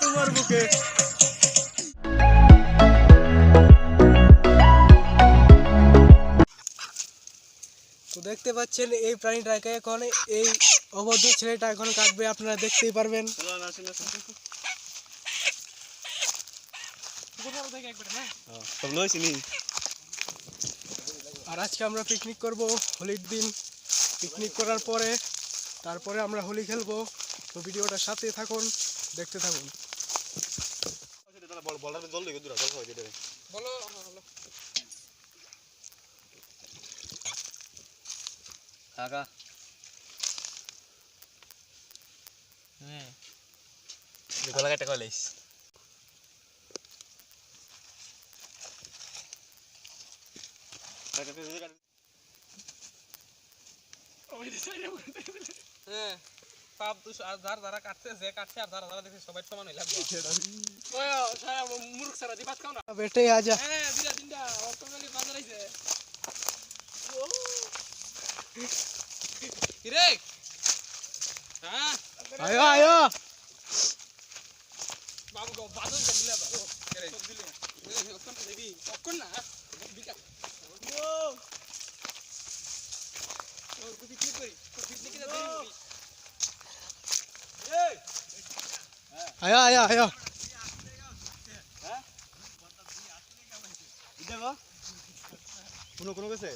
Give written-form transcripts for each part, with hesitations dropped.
তোমার বুকে তো দেখতে পাচ্ছেন এই প্রাণীটাকে এখন এই অভদ্র ছেলেটা এখন কাটবে, আপনারা দেখতেই পারবেন। আর আজকে আমরা পিকনিক করব হোলির দিন। পিকনিক করার পরে তারপরে আমরা হোলি খেলবো। তো ভিডিওটার সাথে থাকুন, দেখতে থাকুন। কাকা গলা কাটা কইলাইস হ্যাঁ পাপ দুষ আর যারা কাটছে যে কাটছে আর যারা দেখছে সবাই সমান হইলা ওই সারা মূর্খ সারা দি ভাত খাও না বেটে আজা। হ্যাঁ দুইটা তিনটা অকমালি বাজার আইছে কি রে হ্যাঁ আয়ো আয়ো বাবু গো বাজার দিলে বাবু রে দিলে অকন দেবি অকন না বিকা ও ওর কুতি কি করি তো পিকনিক এ দেরি হবি এই আয়ো আয়ো আয়ো হ্যাঁ ইদাবা কোন কোন গেছে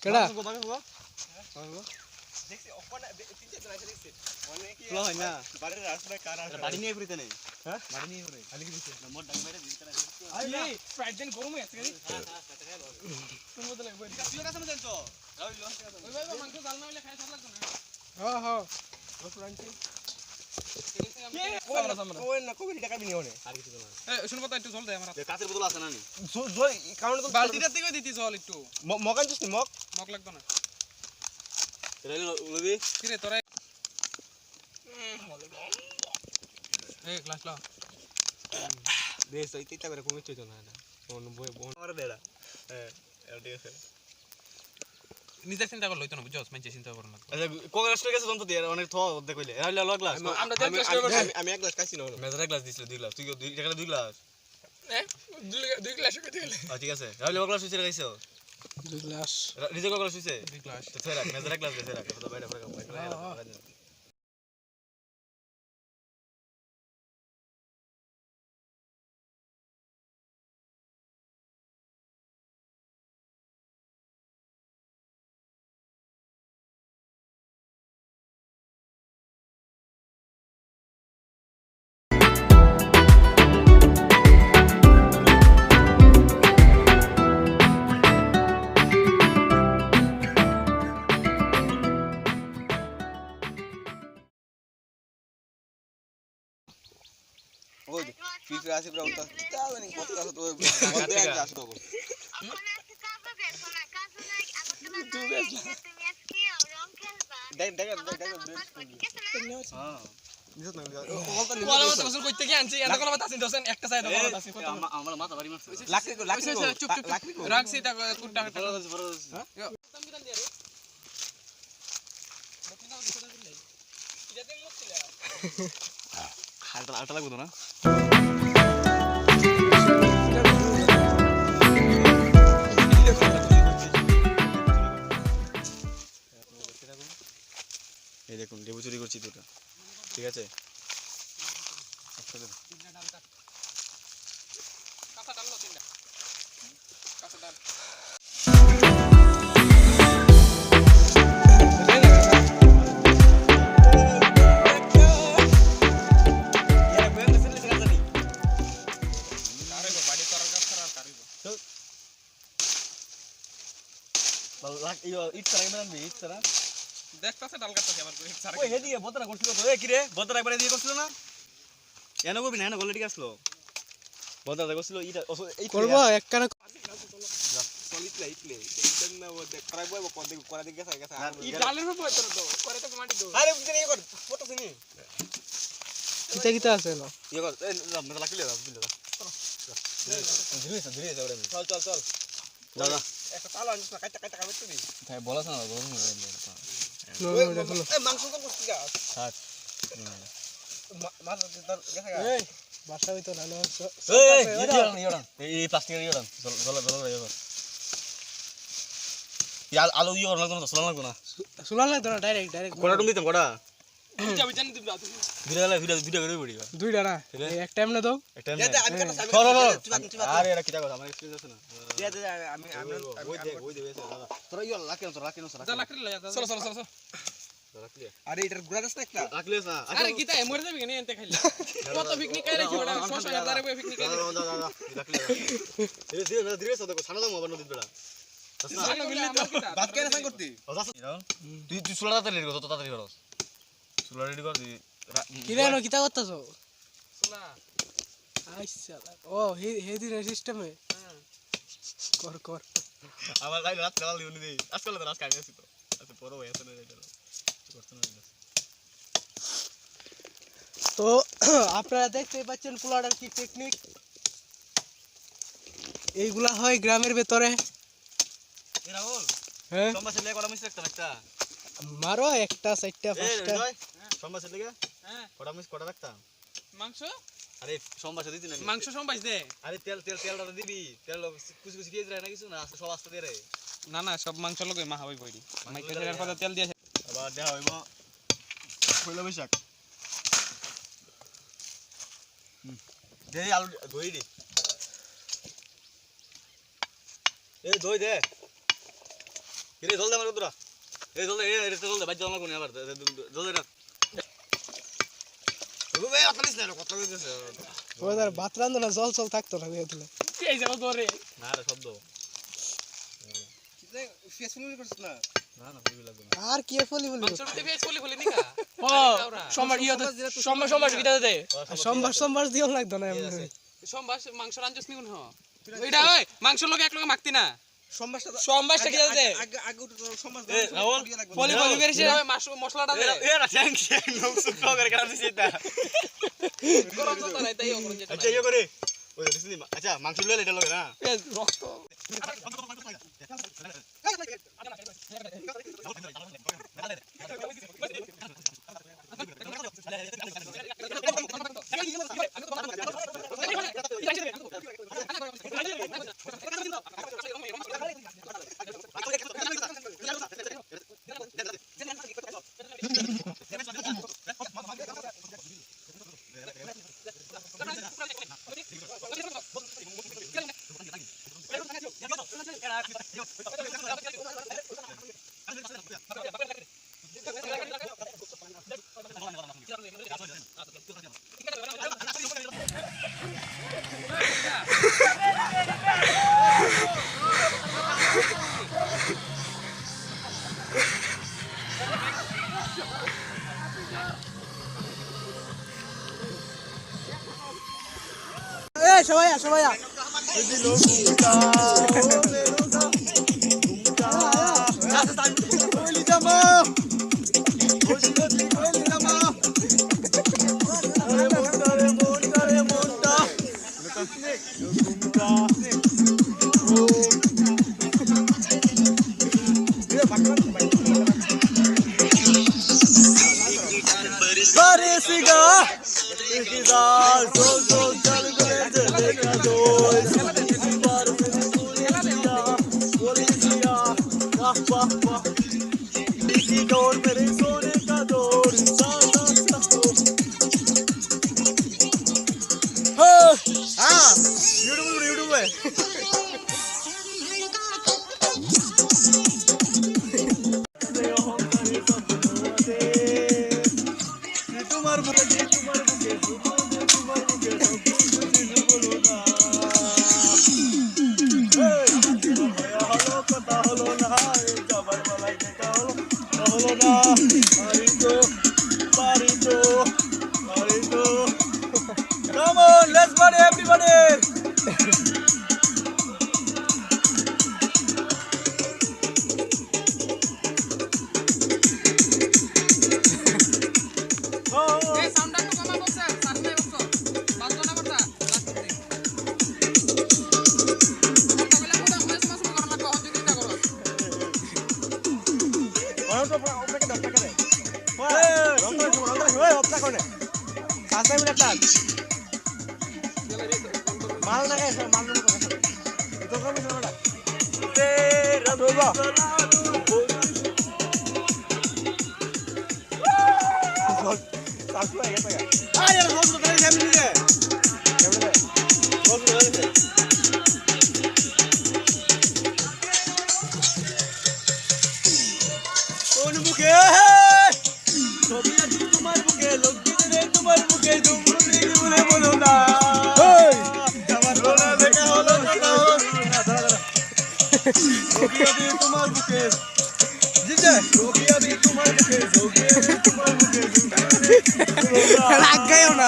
কেডা দেখছি অকন তিনটে জন আইছে দেখছি অনেক ফ্লো হয় না বাড়ির রাস্তায় কার আছে বাড়ি নিয়ে ঘুরতে নেই হ্যাঁ বাড়ি নিয়ে ঘুরে খালি কি দিছে নম্বর ডাক মেরে দিতে না এই ফ্রাইড দেন গরম আছে গাড়ি হ্যাঁ তুমি বদলে বই তুই কাছে না জানতো রাইল ওই ভাই মাংস জাল না হইলে খাই সার লাগতো না হ্যাঁ হ্যাঁ রসুরাঙ্কি ওই না কবে টাকা বিনি ওনে আর কিছু না এই শুন কথা একটু জল দে আমার কাছের বোতল আছে না নি জল কারণে তো বালতিটা থেকে দিতি জল একটু মকান চিস নি মক লাগতো না রাইল লবি কি রে তোরা এই গ্লাস লা বেশ এই তিনটা করে কমে চইতো না কোন বই বোন আর বেড়া হ্যাঁ ঠিক আছে নিজে চিন্তা কর লইতো না বুঝছস মানে চিন্তা কর না আচ্ছা কংগ্রেস গেছে তন্ত দিয়ে অনেক থ অর্ধে কইলে রাইল লগ গ্লাস আমি এক গ্লাস খাইছি না মেজরা গ্লাস দিছিল দুই গ্লাস তুই দুই টাকা দুই গ্লাস দুই গ্লাস কইতে গেলে ঠিক আছে রাইল লগ গ্লাস হইছে খাইছো দুই গ্লাস রিজে গ্লাস হইছে দুই গ্লাস তো ফেরা মেজরা গ্লাস দে ফেরা তো বাইরে ফেরা ওই ফিফে আসে ব্রা উঠা তা মানে কত আছে তো বন্ধে আগে আসতো গো দেখ দেখ দেখ হ্যাঁ নিছত না ওলা মত বসল কইতে কি আনছি এত কোন কথা আছেন দছেন একটা সাইড কোন কথা আছে আমার মাথা বাড়ি মারছে লাকড়ি চুপ চুপ রাখছি তা কুটটা হ্যাঁ সংবিধান দিয়া রে দক্ষিণা দিতে দিলে এটা দেন লোক ছিল আলটা লাগতো না এই দেখুন লেবু চুরি করছি দুটো ঠিক আছে কাঁচা ডাল লো তিনটা কাঁচা ডাল ইট ছাড়া কেমন আনবি ইট ছাড়া দেখতাছে ডাল কাটতে আবার ইট ছাড়া ওই হেদিকে বদরা করছিল তো এ কি রে বদরা একবার দিয়ে করছিল না এনে করবি না এনে গলে ঠিক আসলো বদরা করছিল ইট এই করব একখানা ডালের উপর বইতো তো পরে তো মাটি দাও আরে বুঝে ইয়ে কর ফটো চিনি কিতা কিতা আছে না ইয়ে কর এই মেলা লাকি লে দিলে ধীরে ধীরে ওরে চল যা একটা তালা আনিস না কাটা কাটা করতে দি ভাই বলাছ না বলছ না এই মাংস তো করতে গা হাত মাছ তার গেছে গা এই বাসা হইতো না না এই এই প্লাস্টিকের ইয়োড়ান জল ইয়ে কর ইয়াল আলু ইয়ে কর লাগতো না সলা লাগতো না শুনা লাগতো না ডাইরেক্ট কোড়া টুম দিতাম কোড়া যাবি জানি তুমি দাও তুমি ভিডিও করে পড়ি দুইটা না এই এক টাইম না দাও একটা আমি আরে এরা কিটা কথা আমার এক্সপেরিয়েন্স আছে না আমি ওই দে দাদা তোরা ইয়ে লাকি না যা লাকড়ি লয়া চলো রাখলি আরে এটার গুড়া দাস না একটা রাখলিস না আরে গীতা মরে যাবি কেন এনতে খাইলা কত পিকনিক করে রাখি বড় 600,000 টাকা পিকনিক করে রাখলি ধীরে সাথে ছানা দাও মোবাইল নদীর বেড়া বাদ কেন সাং করতে তুই সুলা তাড়াতাড়ি রেডি কর তো তাড়াতাড়ি করস সুলা রেডি কর কি রে নো কিতা করতাছো সোলা আইসা ও হে দিনের সিস্টেমে কর আমার লাইন রাত কাল দিউনি দেই আজকাল তো রাত কাটে আছি তো আচ্ছা বড় হয়ে আছে না এটা করতে না তো আপনারা দেখতেই পাচ্ছেন পোলাটার কি টেকনিক এইগুলা হয় গ্রামের ভেতরে এ রাহুল হ্যাঁ সোমবার ছেলে কটা মিস রাখতাম একটা মারো একটা চারটা এ পাঁচটা জয় সোমবার ছেলে হ্যাঁ কটা রাখতাম মাংস আরে সোমবার ছেলে দিতি না মাংস সম্বাইস দে আরে তেলটা দিবি তেল কুচি কুচি দিয়ে যায় না কিছু না সব আস্তে দিয়ে রে না না সব মাংস লগে মা হই কইরি মাইকা দেওয়ার কথা তেল দিয়ে আবার দেয়া হইব পয়লা বৈশাখ দে আলু দই দি এই দই দে কিরে জল দে আমার কতরা এই জল দে এটা জল দে বাইরে জল না কোনে আবার জল দে রাখ ওবে আতলিস না কত কইতেছে ওদের ভাত রান্ধনা জল চল থাকতো না দিলে এই যাও করে না রে শব্দ ফেসবুক করছিস না না না হইবে লাগবে না আর কি ফলি মাংসতে ফেস বলি নিকা ও সোমবার কিটা দে সোমবার দিও লাগতো না এমনি সোমবার মাংস রাঞ্জস নিগুন হ ওইটা ওই মাংস লগে এক লগে মাখতি না সোমবারটা কিটা দে আগে উঠে তো সমাজ এ রাহুল ফলি করেছে ওই মশলাটা দে এ না চ্যাং চ্যাং নক সুপ করে কেন দিছিস এটা গরম তো নাই তাই ওরন যেটা আচ্ছা ইয়ে করে ওই দিছিস আচ্ছা মাংস লইলে এটা লগে না রক্ত সবাই Come on, let's party everybody! মাল না খাই মাল তো কম না তোমার বুকে রাগ গায়ও না।